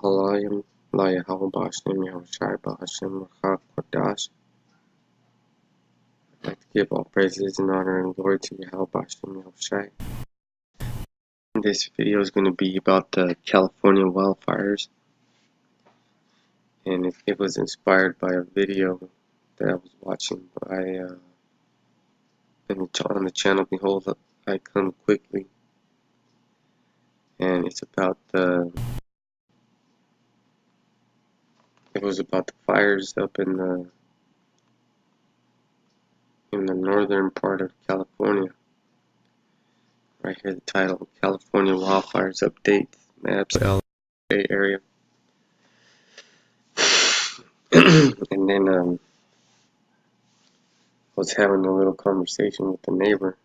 Allahalayim la Yahweh Bashim Yahushai Bahashim Rachak Kodash. I'd like to give all praises and honor and glory to Yahweh Bashim Yahushai. This video is going to be about the California wildfires, and it was inspired by a video that I was watching on the channel Behold I Come Quickly, and it was about the fires up in the northern part of California. Right here, the title: California Wildfires Update Maps LA area. And then I was having a little conversation with the neighbor.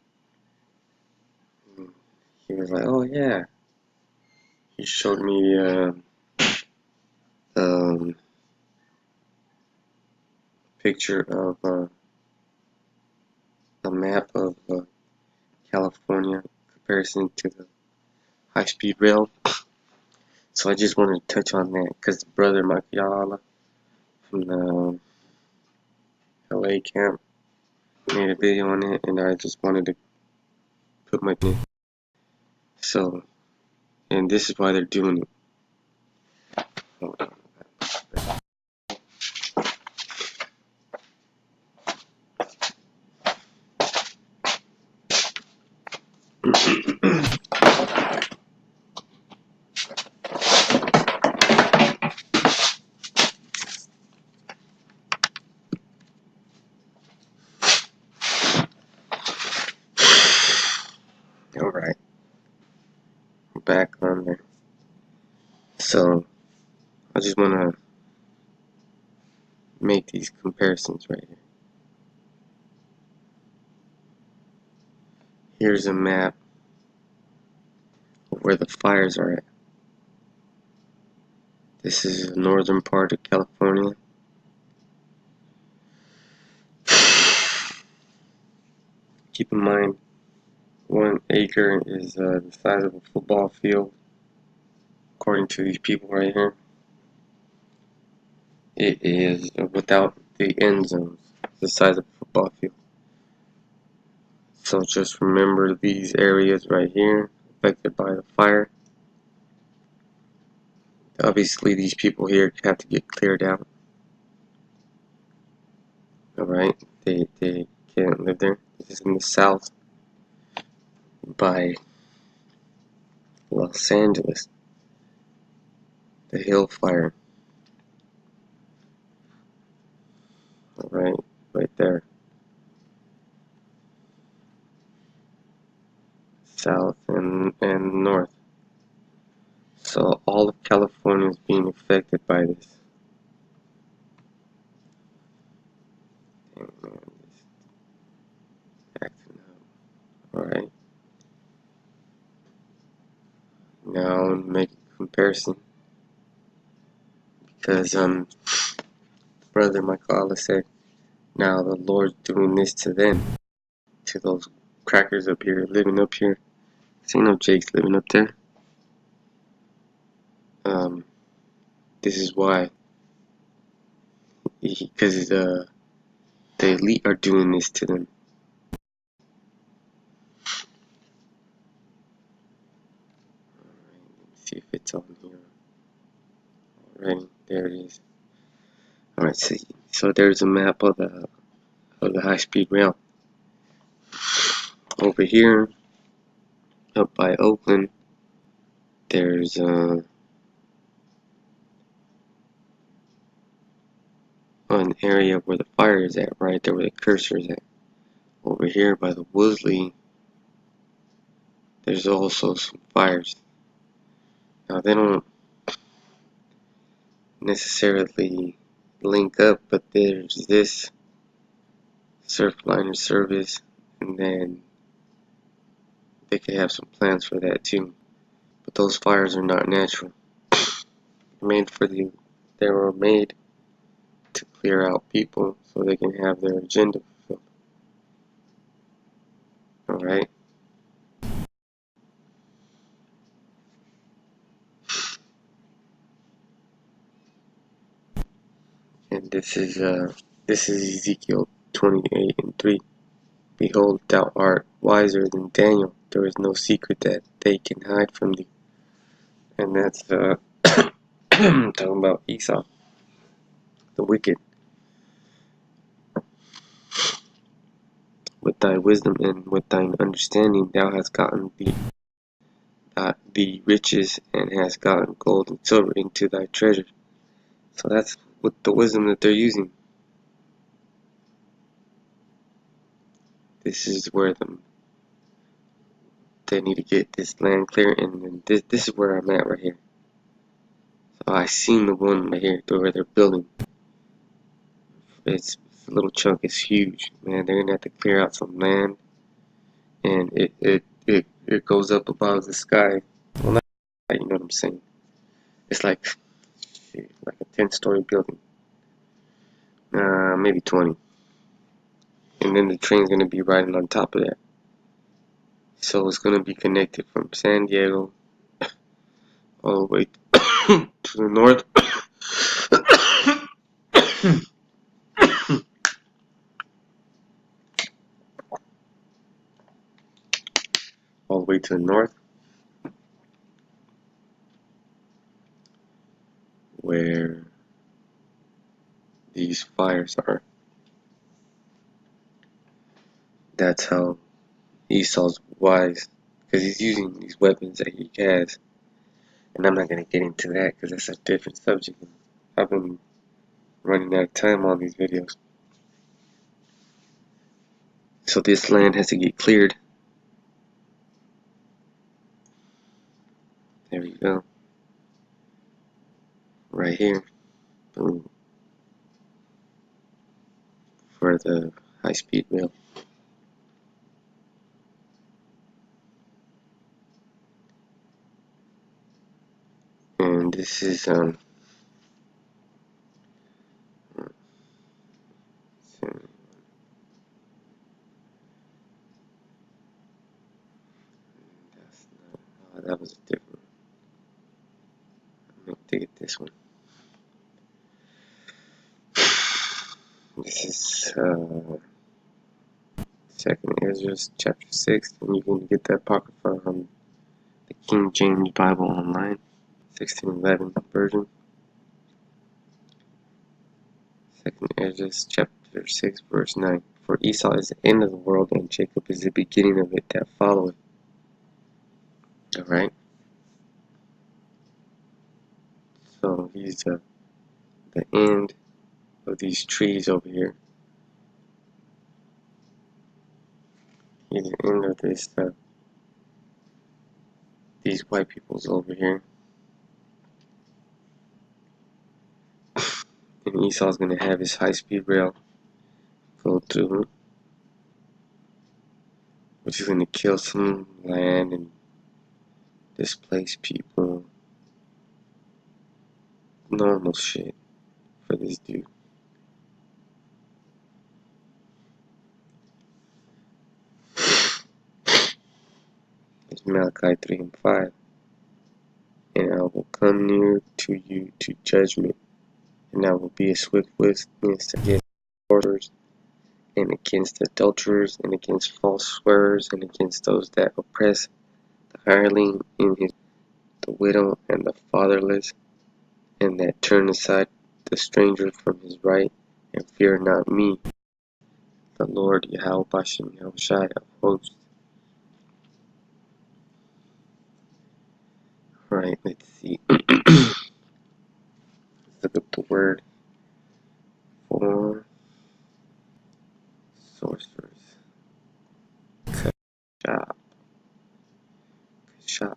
He was like, "Oh yeah," he showed me a picture of a map of California in comparison to the high-speed rail. So I just wanted to touch on that because the brother Makiala from the LA camp made a video on it, and I just wanted to put my name. So, and this is why they're doing it. Hold on. Alright, we're back on there. So, I just want to make these comparisons right here. Here's a map of where the fires are at. This is the northern part of California. Keep in mind, 1 acre is the size of a football field, according to these people right here. It is, without the end zones, the size of a football field. So just remember these areas right here affected by the fire. Obviously these people here have to get cleared out. Alright, they can't live there. This is in the south by Los Angeles. The Hill Fire. Alright, right there. South and north. So all of California is being affected by this. Dang, man, just acting up. Alright. Now make a comparison. Because Brother Michael said, now the Lord's doing this to them. To those crackers up here, living up here. See no Jake's living up there. This is why. Because the elite are doing this to them. Alright, let me see if it's on here. Alright, there it is. Alright, so there's a map of the high-speed rail. Over here, up by Oakland, there's an area where the fire is at, right there where the cursor is at. Over here by the Woolsey, there's also some fires. Now they don't necessarily link up, but there's this surfliner service, and then they could have some plans for that too. But those fires are not natural. They were made to clear out people so they can have their agenda fulfilled. Alright? And this is Ezekiel 28:3. Behold, thou art wiser than Daniel. There is no secret that they can hide from thee. And that's talking about Esau, the wicked. With thy wisdom and with thine understanding thou hast gotten the riches, and hast gotten gold and silver into thy treasure. So that's with the wisdom that they're using. This is where they need to get this land clear, and then this is where I'm at right here. So I seen the one right here where they're building. It's a little chunk. It's huge, man. They're gonna have to clear out some land, and it goes up above the sky. Well, not, you know what I'm saying. It's like a 10-story building, maybe 20, and then the train's gonna be riding on top of that. So it's gonna be connected from San Diego all the way to the north, all the way to the north, where these fires are. That's how Esau's wise, because he's using these weapons that he has. And I'm not going to get into that because that's a different subject. I've been running out of time on these videos. So this land has to get cleared. There we go. Right here. Boom. For the high-speed rail. And this is that was a different. I'm going to get this one. This is Second Ezra chapter 6, and you can get the Apocrypha on the King James Bible online, 1611 version. Second Ezra chapter 6, verse 9. For Esau is the end of the world, and Jacob is the beginning of it that followeth. Alright? So he's the end of these trees over here. He's the end of this these white peoples over here. And Esau's gonna have his high-speed rail go through, which is gonna kill some land and displace people. Normal shit for this dude. It's Malachi 3 and 5. And I will come near to you to judgment, and I will be a swift witness against sorcerers, and against adulterers, and against false swearers, and against those that oppress the hireling in his, the widow, and the fatherless, and that turn aside the stranger from his right, and fear not me, the Lord Yahweh Bashem Yahushai of hosts. Right, let's see. Let's look up the word for sorcerers. Kashab. Kashab.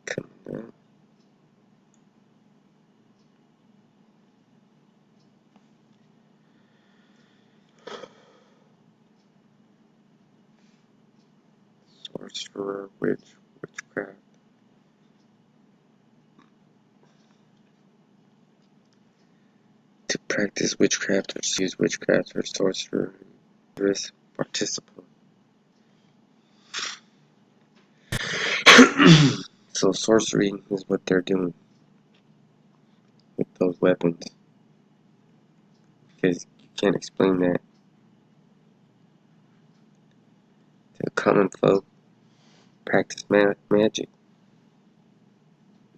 Coming up. Sorcerer, witchcraft. To practice witchcraft or to use witchcraft or sorcerer, participant. So sorcery is what they're doing with those weapons, because you can't explain that to common folk. Practice magic,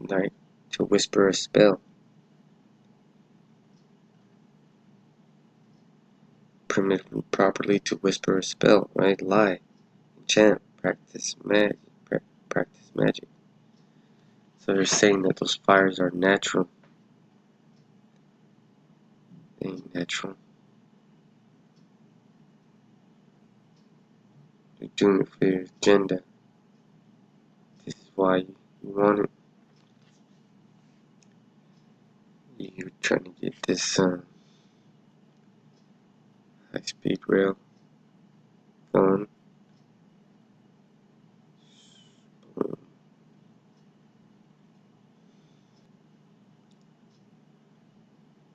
like to whisper a spell, properly to whisper a spell, right? Lie, enchant, practice magic. So they're saying that those fires are natural. They ain't natural. They're doing it for your agenda. This is why you want it. You're trying to get this high-speed rail going. Boom.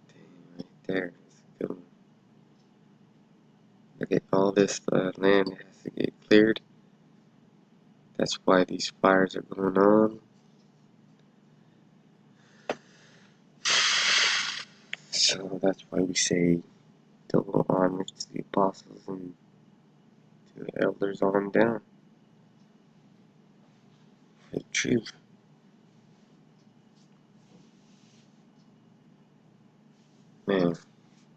Damn, right there. That's a good one. Look at all this land that has to get cleared. That's why these fires are going on. So that's why we say double honors to the apostles and to the elders on down for the truth. Man,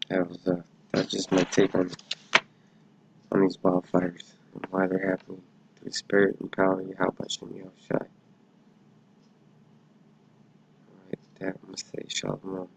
that's just my take on these wildfires and why they're happening. To the spirit and power of Yahweh Shem Yahushai. Alright, that I'm gonna say shalom.